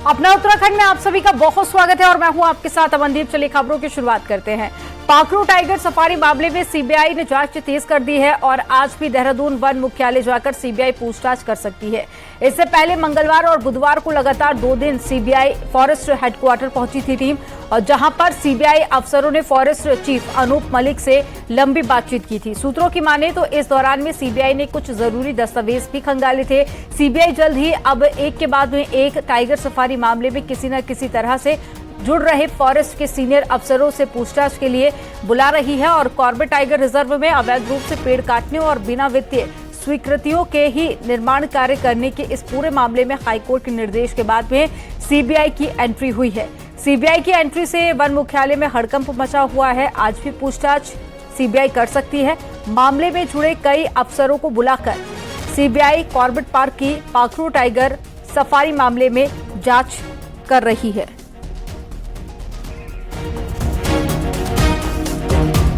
अपना उत्तराखंड में आप सभी का बहुत स्वागत है और मैं हूं आपके साथ अमनदीप। चलिए खबरों की शुरुआत करते हैं। पाखरू टाइगर सफारी मामले में सीबीआई ने जांच तेज कर दी है और आज भी देहरादून वन मुख्यालय जाकर सीबीआई पूछताछ कर सकती है। इससे पहले मंगलवार और बुधवार को लगातार 2 दिन सीबीआई फॉरेस्ट हेडक्वार्टर पहुंची थी टीम, और जहां पर सीबीआई अफसरों ने फॉरेस्ट चीफ अनूप मलिक से लंबी बातचीत की थी। सूत्रों की माने तो इस दौरान में सीबीआई ने कुछ जरूरी दस्तावेज भी खंगाले थे। सीबीआई जल्द ही अब एक के बाद में एक टाइगर सफारी मामले में किसी न किसी तरह से जुड़ रहे फॉरेस्ट के सीनियर अफसरों से पूछताछ के लिए बुला रही है और कॉर्बेट टाइगर रिजर्व में अवैध रूप से पेड़ काटने और बिना वित्तीय स्वीकृतियों के ही निर्माण कार्य करने के इस पूरे मामले में हाईकोर्ट के निर्देश के बाद में सीबीआई की एंट्री हुई है। सीबीआई की एंट्री से वन मुख्यालय में हड़कंप मचा हुआ है। आज भी पूछताछ सीबीआई कर सकती है। मामले में जुड़े कई अफसरों को बुलाकर सीबीआई कॉर्बेट पार्क की पाखरू टाइगर सफारी मामले में जांच कर रही है।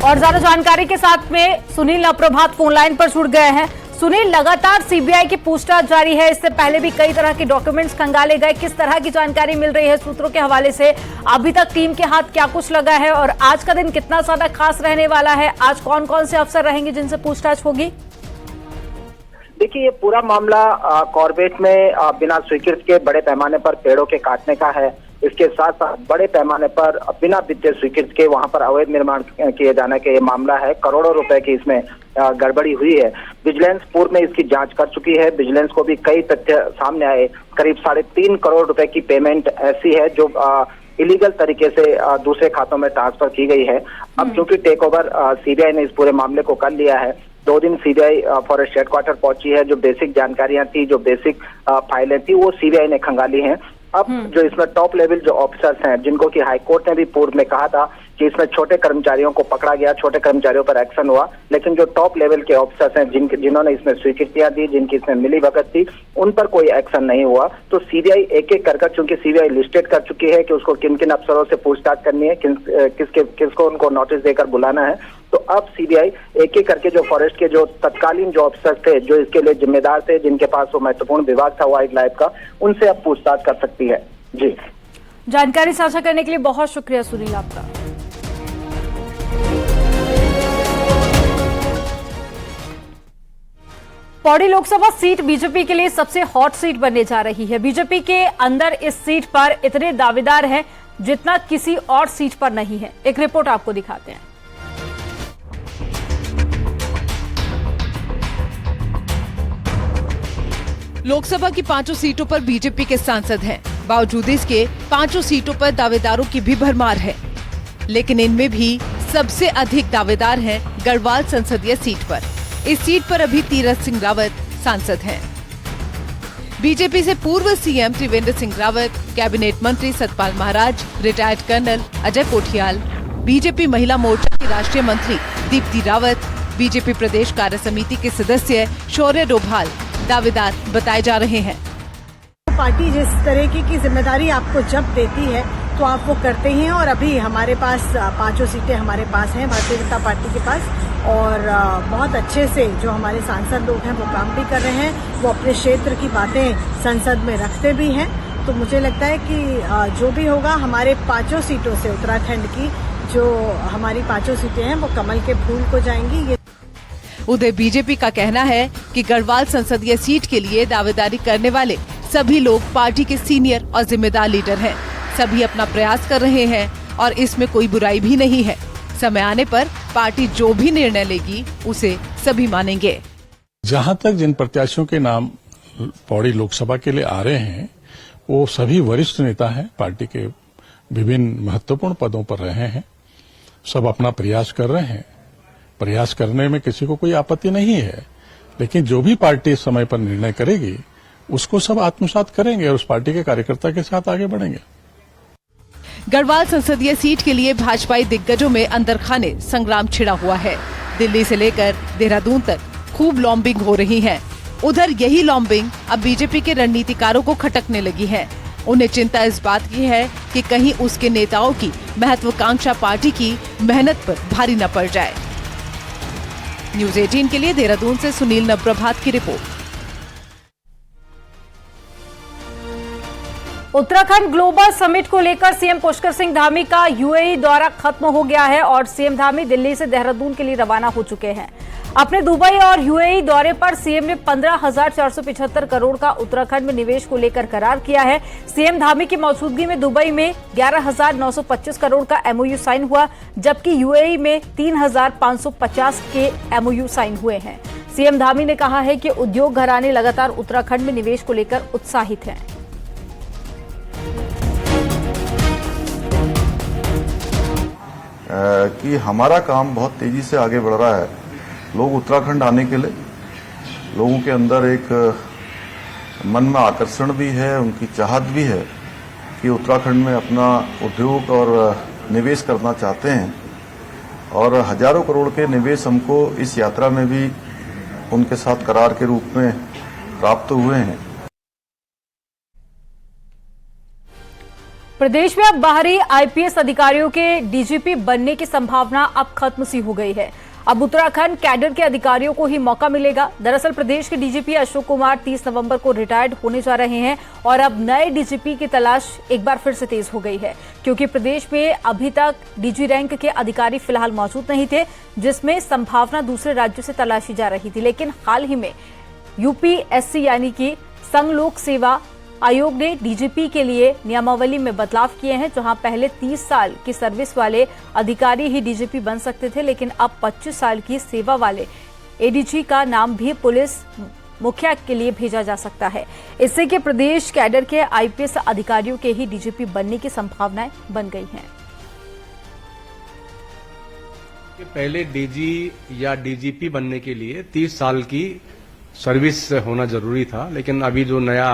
और ज्यादा जानकारी के साथ में सुनील अप्रभात फोन लाइन पर जुड़ गए हैं। सुनील, लगातार सीबीआई की पूछताछ जारी है। इससे पहले भी कई तरह के डॉक्यूमेंट्स खंगाले गए। किस तरह की जानकारी मिल रही है सूत्रों के हवाले से? अभी तक टीम के हाथ क्या कुछ लगा है और आज का दिन कितना ज्यादा खास रहने वाला है? आज कौन कौन से अफसर रहेंगे जिनसे पूछताछ होगी? देखिए, ये पूरा मामला कॉर्बेट में बिना स्वीकृति के बड़े पैमाने पर पेड़ों के काटने का है। इसके साथ साथ बड़े पैमाने पर बिना वित्तीय स्वीकृति के वहां पर अवैध निर्माण किए जाने का ये मामला है। करोड़ों रुपए की इसमें गड़बड़ी हुई है। विजिलेंस पूर्व में इसकी जांच कर चुकी है। विजिलेंस को भी कई तथ्य सामने आए। करीब 3.5 करोड़ रुपए की पेमेंट ऐसी है जो इलीगल तरीके से दूसरे खातों में ट्रांसफर की गई है। अब क्योंकि टेक ओवर सीबीआई ने इस पूरे मामले को कर लिया है, 2 दिन सीबीआई फॉरेस्ट हेडक्वार्टर पहुंची है। जो बेसिक जानकारियां थी, जो बेसिक फाइलें थी, वो सीबीआई ने खंगाली हैं। अब जो इसमें टॉप लेवल जो ऑफिसर्स हैं, जिनको कि हाईकोर्ट ने भी पूर्व में कहा था कि इसमें छोटे कर्मचारियों को पकड़ा गया, छोटे कर्मचारियों पर एक्शन हुआ, लेकिन जो टॉप लेवल के ऑफिसर्स हैं जिन्होंने इसमें स्वीकृतियां दी, जिनकी इसमें मिली भगत थी, उन पर कोई एक्शन नहीं हुआ। तो सीबीआई एक एक कर चूंकि सीबीआई लिस्टेड कर चुकी है कि उसको किन किन अफसरों से पूछताछ करनी है, किसको उनको नोटिस देकर बुलाना है, तो अब सीबीआई एक एक करके जो फॉरेस्ट के जो तत्कालीन जो अफसर थे, जो इसके लिए जिम्मेदार थे, जिनके पास वो महत्वपूर्ण विभाग था वाइल्ड लाइफ का, उनसे अब पूछताछ कर सकती है। जी, जानकारी साझा करने के लिए बहुत शुक्रिया सुनील आपका। पौड़ी लोकसभा सीट बीजेपी के लिए सबसे हॉट सीट बनने जा रही है। बीजेपी के अंदर इस सीट पर इतने दावेदार हैं जितना किसी और सीट पर नहीं है। एक रिपोर्ट आपको दिखाते हैं। लोकसभा की 5 सीटों पर बीजेपी के सांसद हैं। बावजूद इसके 5 सीटों पर दावेदारों की भी भरमार है, लेकिन इनमें भी सबसे अधिक दावेदार हैं गढ़वाल संसदीय सीट पर। इस सीट पर अभी तीरथ सिंह रावत सांसद हैं। बीजेपी से पूर्व सीएम त्रिवेंद्र सिंह रावत, कैबिनेट मंत्री Satpal Maharaj, retired colonel Ajay Kothiyal, BJP Mahila Morcha की राष्ट्रीय मंत्री दीप्ति रावत, बीजेपी प्रदेश कार्य समिति के सदस्य शौर्य डोभाल दावेदार बताए जा रहे हैं। पार्टी जिस तरह की जिम्मेदारी आपको जब देती है तो आप वो करते ही हैं, और अभी हमारे पास 5 सीटें हमारे पास हैं भारतीय जनता पार्टी के पास, और बहुत अच्छे से जो हमारे सांसद लोग हैं वो काम भी कर रहे हैं। वो अपने क्षेत्र की बातें संसद में रखते भी हैं। तो मुझे लगता है कि जो भी होगा, हमारे 5 सीटों से उत्तराखंड की जो हमारी 5 सीटें हैं वो कमल के फूल को जाएंगी। उधर बीजेपी का कहना है कि गढ़वाल संसदीय सीट के लिए दावेदारी करने वाले सभी लोग पार्टी के सीनियर और जिम्मेदार लीडर हैं। सभी अपना प्रयास कर रहे हैं और इसमें कोई बुराई भी नहीं है। समय आने पर पार्टी जो भी निर्णय लेगी उसे सभी मानेंगे। जहां तक जिन प्रत्याशियों के नाम पौड़ी लोकसभा के लिए आ रहे हैं, वो सभी वरिष्ठ नेता हैं, पार्टी के विभिन्न महत्वपूर्ण पदों पर रहे हैं। सब अपना प्रयास कर रहे हैं। प्रयास करने में किसी को कोई आपत्ति नहीं है, लेकिन जो भी पार्टी इस समय पर निर्णय करेगी उसको सब आत्मसात करेंगे और उस पार्टी के कार्यकर्ता के साथ आगे बढ़ेंगे। गढ़वाल संसदीय सीट के लिए भाजपाई दिग्गजों में अंदरखाने संग्राम छिड़ा हुआ है। दिल्ली से लेकर देहरादून तक खूब लॉबिंग हो रही है। उधर यही लॉबिंग अब बीजेपी के रणनीतिकारों को खटकने लगी है। उन्हें चिंता इस बात की है कि कहीं उसके नेताओं की महत्वाकांक्षा पार्टी की मेहनत पर भारी न पड़ जाए। न्यूज़ 18 के लिए देहरादून से सुनील नप्रभात की रिपोर्ट। उत्तराखंड ग्लोबल समिट को लेकर सीएम पुष्कर सिंह धामी का यूएई दौरा खत्म हो गया है और सीएम धामी दिल्ली से देहरादून के लिए रवाना हो चुके हैं। अपने दुबई और यूएई दौरे पर सीएम ने 15,475 करोड़ का उत्तराखंड में निवेश को लेकर करार किया है। सीएम धामी की मौजूदगी में दुबई में 11,925 करोड़ का एमओयू साइन हुआ, जबकि यूएई में 3,550 के एमओयू साइन हुए हैं। सीएम धामी ने कहा है कि उद्योग घराने लगातार उत्तराखंड में निवेश को लेकर उत्साहित हैं। कि हमारा काम बहुत तेजी से आगे बढ़ रहा है। लोग उत्तराखंड आने के लिए, लोगों के अंदर एक मन में आकर्षण भी है, उनकी चाहत भी है कि उत्तराखंड में अपना उद्योग और निवेश करना चाहते हैं और हजारों करोड़ के निवेश हमको इस यात्रा में भी उनके साथ करार के रूप में प्राप्त हुए हैं। प्रदेश में अब बाहरी आईपीएस अधिकारियों के डीजीपी बनने की संभावना अब खत्म सी हो गई है। अब उत्तराखंड कैडर के अधिकारियों को ही मौका मिलेगा। दरअसल प्रदेश के डीजीपी अशोक कुमार 30 नवंबर को रिटायर्ड होने जा रहे हैं और अब नए डीजीपी की तलाश एक बार फिर से तेज हो गई है, क्योंकि प्रदेश में अभी तक डीजी रैंक के अधिकारी फिलहाल मौजूद नहीं थे, जिसमें संभावना दूसरे राज्यों से तलाशी जा रही थी। लेकिन हाल ही में यूपीएससी यानी कि संघ लोक सेवा आयोग ने डीजीपी के लिए नियमावली में बदलाव किए हैं, जहां पहले 30 साल की सर्विस वाले अधिकारी ही डीजीपी बन सकते थे, लेकिन अब 25 साल की सेवा वाले एडीजी का नाम भी पुलिस मुखिया के लिए भेजा जा सकता है। इससे कि प्रदेश कैडर के आईपीएस अधिकारियों के ही डीजीपी बनने की संभावनाएं बन गई हैं। पहले डीजी या डीजीपी बनने के लिए 30 साल की सर्विस होना जरूरी था, लेकिन अभी जो नया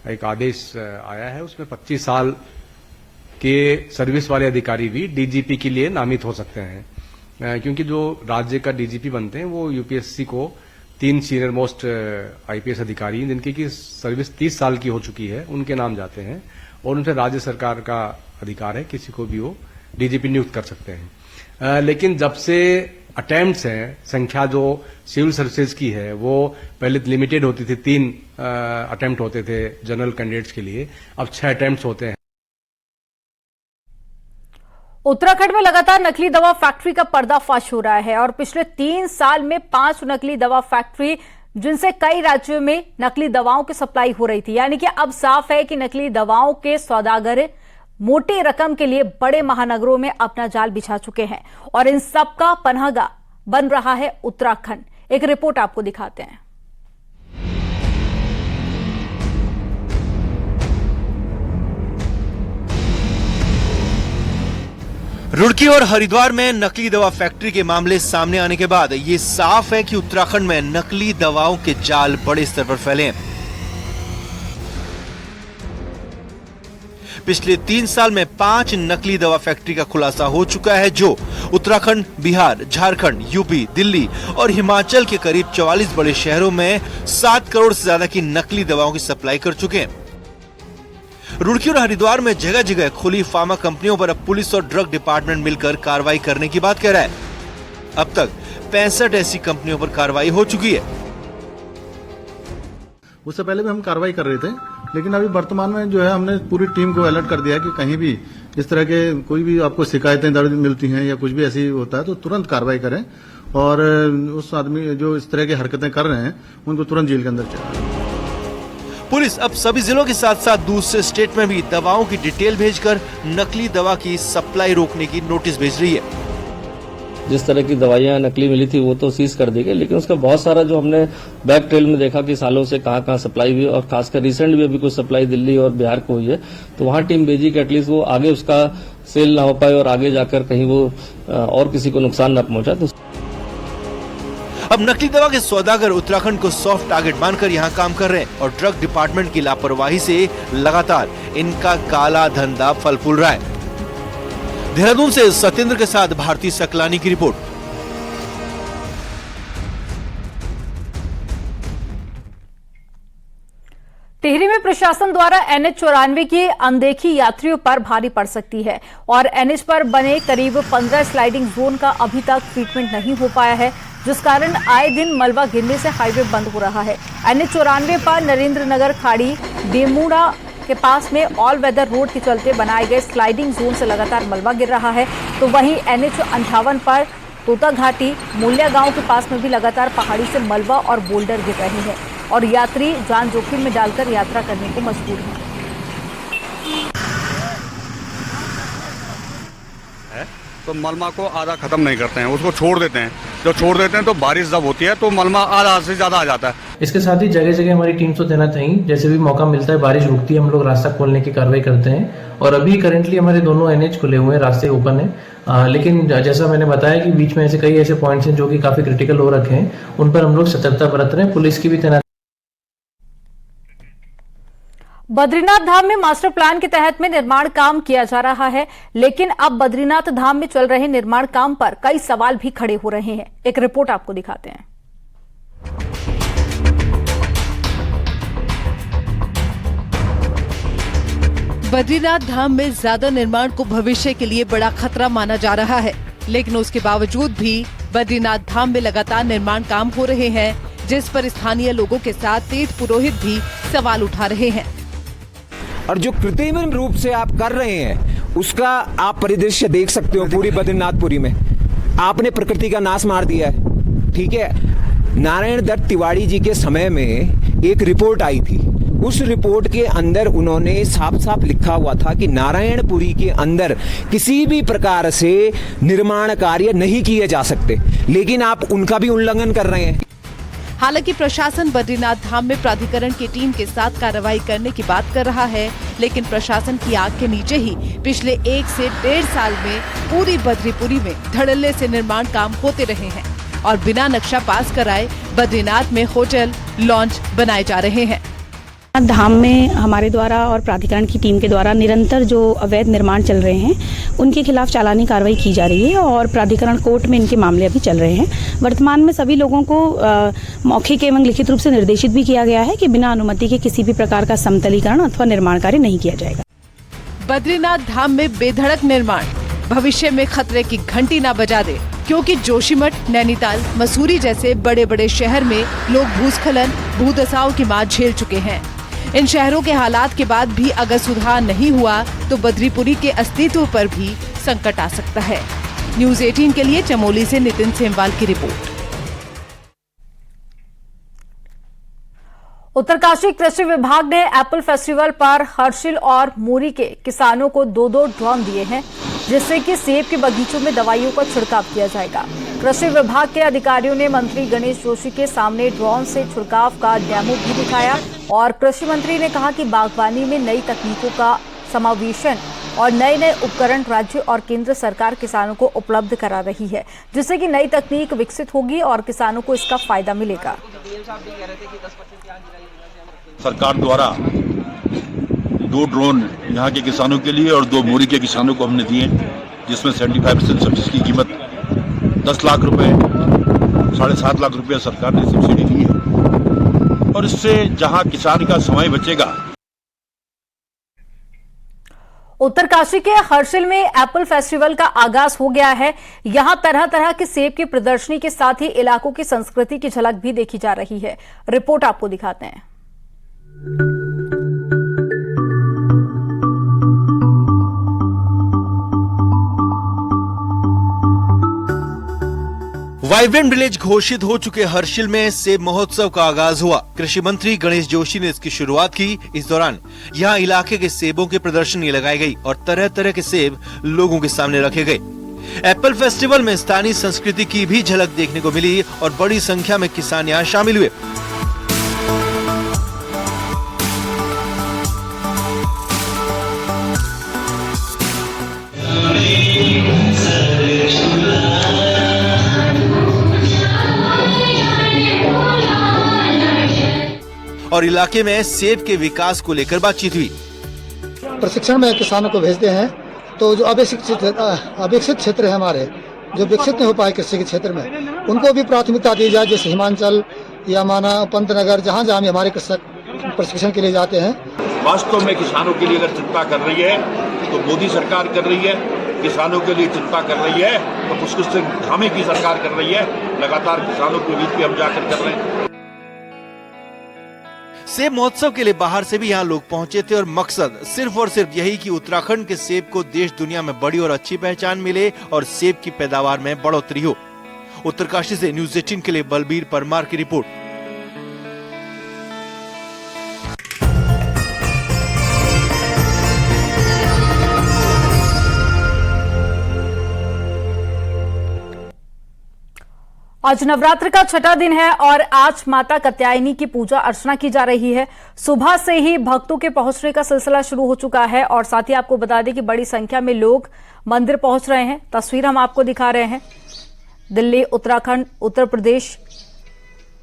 एक आदेश आया है उसमें 25 साल के सर्विस वाले अधिकारी भी डीजीपी के लिए नामित हो सकते हैं, क्योंकि जो राज्य का डीजीपी बनते हैं वो यूपीएससी को 3 सीनियर मोस्ट आईपीएस अधिकारी जिनकी की सर्विस 30 साल की हो चुकी है उनके नाम जाते हैं और उनसे राज्य सरकार का अधिकार है किसी को भी वो डीजीपी नियुक्त कर सकते हैं। लेकिन जब से अटेम्प्ट्स हैं, संख्या जो सिविल सर्विसेज की है वो पहले लिमिटेड होती थी, 3 अटेम्प्ट होते थे जनरल कैंडिडेट्स के लिए, अब 6 अटेम्प्ट्स होते हैं। उत्तराखंड में लगातार नकली दवा फैक्ट्री का पर्दाफाश हो रहा है और पिछले 3 साल में 5 नकली दवा फैक्ट्री, जिनसे कई राज्यों में नकली दवाओं की सप्लाई हो रही थी। यानी कि अब साफ है कि नकली दवाओं के सौदागर मोटी रकम के लिए बड़े महानगरों में अपना जाल बिछा चुके हैं और इन सब का पनाहगाह बन रहा है उत्तराखंड। एक रिपोर्ट आपको दिखाते हैं। रुड़की और हरिद्वार में नकली दवा फैक्ट्री के मामले सामने आने के बाद ये साफ है कि उत्तराखंड में नकली दवाओं के जाल बड़े स्तर पर फैले हैं। पिछले 3 साल में 5 नकली दवा फैक्ट्री का खुलासा हो चुका है, जो उत्तराखंड, बिहार, झारखंड, यूपी, दिल्ली और हिमाचल के करीब 44 बड़े शहरों में 7 करोड़ से ज्यादा की नकली दवाओं की सप्लाई कर चुके हैं। रुड़की और हरिद्वार में जगह जगह खुली फार्मा कंपनियों पर अब पुलिस और ड्रग डिपार्टमेंट मिलकर कार्रवाई करने की बात कह रहा है। अब तक 65 ऐसी कंपनियों पर कार्रवाई हो चुकी है। उससे पहले भी हम कार्रवाई कर रहे थे, लेकिन अभी वर्तमान में जो है हमने पूरी टीम को अलर्ट कर दिया है कि कहीं भी इस तरह के कोई भी आपको शिकायतें दर्ज मिलती हैं या कुछ भी ऐसी होता है तो तुरंत कार्रवाई करें और उस आदमी जो इस तरह की हरकतें कर रहे हैं उनको तुरंत जेल के अंदर चले। पुलिस अब सभी जिलों के साथ साथ दूसरे स्टेट में भी दवाओं की डिटेल भेजकर नकली दवा की सप्लाई रोकने की नोटिस भेज रही है। जिस तरह की दवाइयां नकली मिली थी वो तो सीज कर दी गई, लेकिन उसका बहुत सारा जो हमने बैक ट्रेल में देखा कि सालों से कहां सप्लाई हुई और खासकर रिसेंट भी अभी कुछ सप्लाई दिल्ली और बिहार को हुई है, तो वहां टीम भेजी कि एटलीस्ट वो आगे उसका सेल ना हो पाए और आगे जाकर कहीं वो और किसी को नुकसान न पहुंचा। तो अब नकली दवा के सौदागर उत्तराखंड को सॉफ्ट टारगेट मानकर यहाँ काम कर रहे हैं और ड्रग डिपार्टमेंट की लापरवाही से लगातार इनका काला धंधा फल फूल रहा है। देहरादून से सत्येंद्र के साथ भारती सकलानी की रिपोर्ट। टिहरी में प्रशासन द्वारा NH94 की अनदेखी यात्रियों पर भारी पड़ सकती है और NH पर बने करीब 15 स्लाइडिंग जोन का अभी तक ट्रीटमेंट नहीं हो पाया है, जिस कारण आए दिन मलबा गिरने से हाईवे बंद हो रहा है। NH94 पर नरेंद्र नगर खाड़ी डेमूड़ा के पास में ऑल वेदर रोड के चलते बनाए गए स्लाइडिंग जोन से लगातार मलबा गिर रहा है, तो वहीं NH58 पर तोता घाटी मूल्या गांव के पास में भी लगातार पहाड़ी से मलबा और बोल्डर गिर रहे हैं और यात्री जान जोखिम में डालकर यात्रा करने को मजबूर हैं। तो मलबा को आधा खत्म नहीं करते हैं, उसको छोड़ देते हैं। जब छोड़ देते हैं तो बारिश जब होती है तो मलबा आधा से ज्यादा आ जाता है। इसके साथ ही जगह जगह हमारी टीम को देना चाहिए, जैसे भी मौका मिलता है बारिश रुकती है हम लोग रास्ता खोलने की कार्रवाई करते हैं। और अभी करंटली हमारे दोनों NH खुले हुए हैं, रास्ते ओपन है, लेकिन जैसा मैंने बताया कि बीच में ऐसे कई ऐसे पॉइंट्स हैं जो कि काफी क्रिटिकल हो रखे हैं, उन पर हम लोग सतर्कता बरत रहे हैं, पुलिस की भी तैनाती। बद्रीनाथ धाम में मास्टर प्लान के तहत में निर्माण काम किया जा रहा है, लेकिन अब बद्रीनाथ धाम में चल रहे निर्माण काम पर कई सवाल भी खड़े हो रहे हैं। एक रिपोर्ट आपको दिखाते हैं। बद्रीनाथ धाम में ज्यादा निर्माण को भविष्य के लिए बड़ा खतरा माना जा रहा है, लेकिन उसके बावजूद भी बद्रीनाथ धाम में लगातार निर्माण काम हो रहे हैं, जिस पर स्थानीय लोगों के साथ तीर्थ पुरोहित भी सवाल उठा रहे हैं। और जो कृत्रिम रूप से आप कर रहे हैं उसका आप परिदृश्य देख सकते हो। पूरी बद्रीनाथपुरी में आपने प्रकृति का नाश मार दिया है, ठीक है। नारायण दत्त तिवारी जी के समय में एक रिपोर्ट आई थी, उस रिपोर्ट के अंदर उन्होंने साफ साफ लिखा हुआ था कि नारायणपुरी के अंदर किसी भी प्रकार से निर्माण कार्य नहीं किए जा सकते, लेकिन आप उनका भी उल्लंघन कर रहे हैं। हालांकि प्रशासन बद्रीनाथ धाम में प्राधिकरण की टीम के साथ कार्रवाई करने की बात कर रहा है, लेकिन प्रशासन की आग के नीचे ही पिछले 1 से 1.5 साल में पूरी बद्रीपुरी में धड़ल्ले से निर्माण काम होते रहे हैं और बिना नक्शा पास कराए बद्रीनाथ में होटल, लॉन्च बनाए जा रहे हैं। धाम में हमारे द्वारा और प्राधिकरण की टीम के द्वारा निरंतर जो अवैध निर्माण चल रहे हैं उनके खिलाफ चालानी कार्रवाई की जा रही है और प्राधिकरण कोर्ट में इनके मामले अभी चल रहे हैं। वर्तमान में सभी लोगों को मौखिक एवं लिखित रूप से निर्देशित भी किया गया है कि बिना अनुमति के किसी भी प्रकार का समतलीकरण अथवा निर्माण कार्य नहीं किया जाएगा। बद्रीनाथ धाम में बेधड़क निर्माण भविष्य में खतरे की घंटी न बजा दे, क्योंकि जोशीमठ, नैनीताल, मसूरी जैसे बड़े बड़े शहर में लोग भूस्खलन, भूदशाओं की मार झेल चुके हैं। इन शहरों के हालात के बाद भी अगर सुधार नहीं हुआ तो बद्रीपुरी के अस्तित्व पर भी संकट आ सकता है। न्यूज़ 18 के लिए चमोली से नितिन सेमवाल की रिपोर्ट। उत्तरकाशी कृषि विभाग ने एप्पल फेस्टिवल पर हर्षिल और मूरी के किसानों को 2-2 ड्रोन दिए हैं, जिससे कि सेब के बगीचों में दवाइयों का छिड़काव किया जाएगा। कृषि विभाग के अधिकारियों ने मंत्री गणेश जोशी के सामने ड्रोन से छिड़काव का डेमो भी दिखाया और कृषि मंत्री ने कहा कि बागवानी में नई तकनीकों का समावेशन और नए नए उपकरण राज्य और केंद्र सरकार किसानों को उपलब्ध करा रही है, जिससे कि नई तकनीक विकसित होगी और किसानों को इसका फायदा मिलेगा। सरकार द्वारा 2 ड्रोन यहाँ के किसानों के लिए और 2 मूरी के किसानों को हमने दिए, जिसमें 75% सब्सिडी की कीमत 10 लाख रुपए, 7.5 लाख रुपया सरकार ने सब्सिडी दी है और इससे जहां किसान का समय बचेगा। उत्तरकाशी के हर्षिल में एप्पल फेस्टिवल का आगाज हो गया है। यहां तरह तरह के सेब की प्रदर्शनी के साथ ही इलाकों की संस्कृति की झलक भी देखी जा रही है। रिपोर्ट आपको दिखाते हैं। वाइब्रेंट विलेज घोषित हो चुके हर्षिल में सेब महोत्सव का आगाज हुआ। कृषि मंत्री गणेश जोशी ने इसकी शुरुआत की। इस दौरान यहाँ इलाके के सेबों की प्रदर्शनी लगाई गई और तरह तरह के सेब लोगों के सामने रखे गए। एप्पल फेस्टिवल में स्थानीय संस्कृति की भी झलक देखने को मिली और बड़ी संख्या में किसान यहाँ शामिल हुए। और इलाके में सेब के विकास को लेकर बातचीत हुई। प्रशिक्षण में किसानों को भेजते हैं तो जो अविकसित क्षेत्र है हमारे, जो विकसित नहीं हो पाए कृषि के क्षेत्र में, उनको भी प्राथमिकता दी जाए। जैसे हिमाचल या माना पंतनगर, जहाँ जहाँ भी हमारे कृषक प्रशिक्षण के लिए जाते हैं। वास्तव में किसानों के लिए अगर चिंता कर रही है तो मोदी सरकार कर रही है, किसानों के लिए चिंता कर रही है तो कुछ हमें की सरकार कर रही है। लगातार किसानों के बीच में हम जाकर कर रहे हैं। सेब महोत्सव के लिए बाहर से भी यहाँ लोग पहुँचे थे और मकसद सिर्फ और सिर्फ यही कि उत्तराखंड के सेब को देश दुनिया में बड़ी और अच्छी पहचान मिले और सेब की पैदावार में बढ़ोतरी हो। उत्तरकाशी से न्यूज़ 18 के लिए बलबीर परमार की रिपोर्ट। आज नवरात्र का छठा दिन है और आज माता कात्यायनी की पूजा अर्चना की जा रही है। सुबह से ही भक्तों के पहुंचने का सिलसिला शुरू हो चुका है और साथ ही आपको बता दें कि बड़ी संख्या में लोग मंदिर पहुंच रहे हैं। तस्वीर हम आपको दिखा रहे हैं। दिल्ली, उत्तराखंड, उत्तर प्रदेश,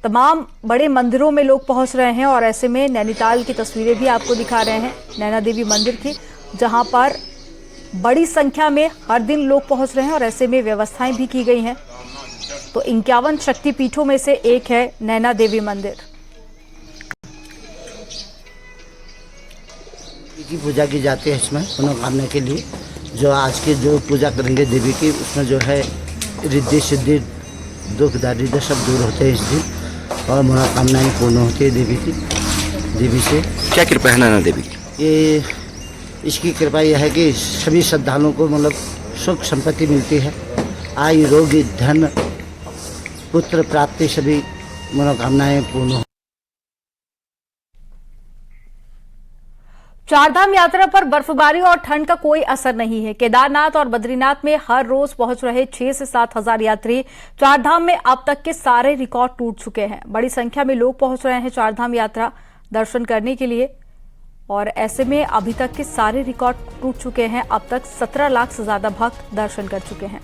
तमाम बड़े मंदिरों में लोग पहुंच रहे हैं और ऐसे में नैनीताल की तस्वीरें भी आपको दिखा रहे हैं, नैना देवी मंदिर की, जहां पर बड़ी संख्या में हर दिन लोग पहुंच रहे हैं और ऐसे में व्यवस्थाएं भी की गई हैं। तो 51 शक्तिपीठों में से एक है नैना देवी मंदिर। की पूजा की जाती है इसमें मनोकामना के लिए। जो आज की जो पूजा करेंगे देवी की, उसमें जो है रिद्धि सिद्धि दुख दारिद्र सब दूर होते हैं इस दिन और मनोकामनाएं पूर्ण होती है देवी से। क्या कृपा है नैना देवी की? ये इसकी कृपा यह है कि सभी श्रद्धालुओं को मतलब सुख संपत्ति मिलती है, आयु रोगी धन पुत्र प्राप्ति सभी मनोकामनाएं पूर्ण हो। चारधाम यात्रा पर बर्फबारी और ठंड का कोई असर नहीं है। केदारनाथ और बद्रीनाथ में हर रोज पहुंच रहे 6 से 7 हजार यात्री। चारधाम में अब तक के सारे रिकॉर्ड टूट चुके हैं। बड़ी संख्या में लोग पहुंच रहे हैं चारधाम यात्रा दर्शन करने के लिए और ऐसे में अभी तक के सारे रिकॉर्ड टूट चुके हैं। अब तक 17 लाख से ज्यादा भक्त दर्शन कर चुके हैं।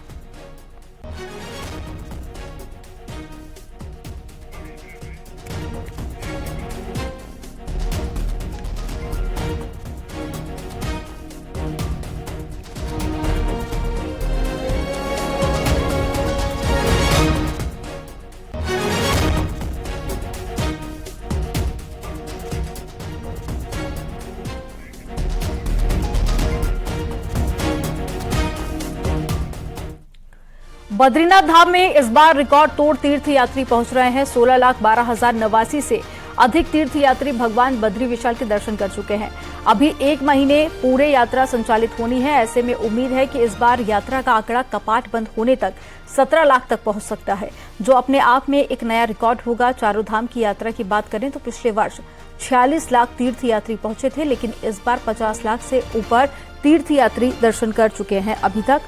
बद्रीनाथ धाम में इस बार रिकॉर्ड तोड़ तीर्थ यात्री पहुंच रहे हैं। 16,12,089 से अधिक तीर्थ यात्री भगवान बद्री विशाल के दर्शन कर चुके हैं। अभी 1 महीने पूरे यात्रा संचालित होनी है। ऐसे में उम्मीद है कि इस बार यात्रा का आंकड़ा कपाट बंद होने तक 17 लाख तक पहुंच सकता है, जो अपने आप में एक नया रिकॉर्ड होगा। चारों धाम की यात्रा की बात करें तो पिछले वर्ष 46 लाख तीर्थ यात्री पहुंचे थे, लेकिन इस बार 50 लाख से ऊपर तीर्थ यात्री दर्शन कर चुके हैं अभी तक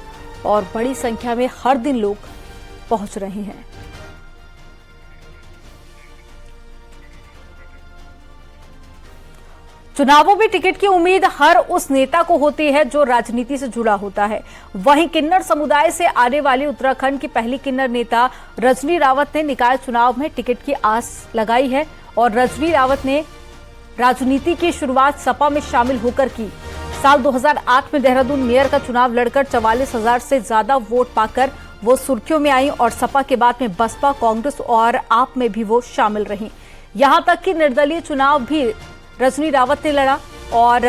और बड़ी संख्या में हर दिन लोग पहुंच रहे हैं। चुनावों में टिकट की उम्मीद हर उस नेता को होती है जो राजनीति से जुड़ा होता है। वहीं किन्नर समुदाय से आने वाली उत्तराखंड की पहली किन्नर नेता रजनी रावत ने निकाय चुनाव में टिकट की आस लगाई है और रजनी रावत ने राजनीति की शुरुआत सपा में शामिल होकर की। साल 2008 में देहरादून मेयर का चुनाव लड़कर 44,000 से ज्यादा वोट पाकर वो सुर्खियों में आई और सपा के बाद में बसपा, कांग्रेस और आप में भी वो शामिल रही। यहां तक कि निर्दलीय चुनाव भी रजनी रावत ने लड़ा और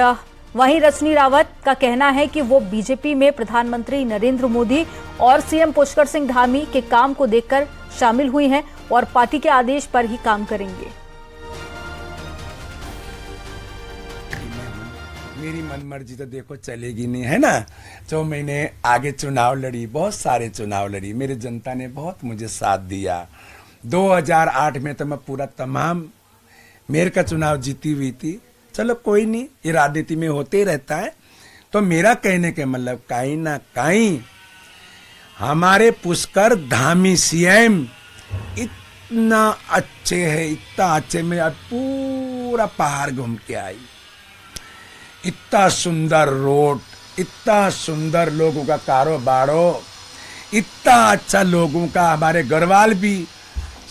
वहीं रजनी रावत का कहना है कि वो बीजेपी में प्रधानमंत्री नरेंद्र मोदी और सीएम पुष्कर सिंह धामी के काम को देखकर शामिल हुई हैं और पार्टी के आदेश पर ही काम करेंगे। मेरी मनमर्जी तो देखो चलेगी नहीं, है ना। जो मैंने आगे चुनाव लड़ी, बहुत सारे चुनाव लड़ी, मेरी जनता ने बहुत मुझे साथ दिया। 2008 में तो मैं पूरा तमाम मेयर का चुनाव जीती हुई थी। चलो कोई नहीं, ये राजनीति में होते ही रहता है। तो मेरा कहने के मतलब कहीं ना कहीं हमारे पुष्कर धामी सीएम इतना अच्छे है, इतना अच्छे। में आज पूरा पहाड़ घूम के आई, इतना सुंदर रोड, इतना सुंदर लोगों का कारोबार, इतना अच्छा लोगों का। हमारे गढ़वाल भी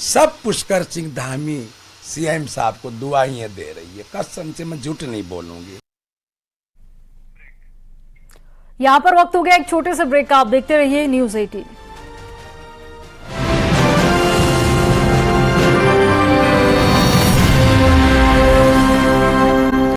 सब पुष्कर सिंह धामी सीएम साहब को दुआएं दे रही है। कसम से मैं झूठ नहीं बोलूंगी। यहां पर वक्त हो गया एक छोटे से ब्रेक का। आप देखते रहिए न्यूज़ 18।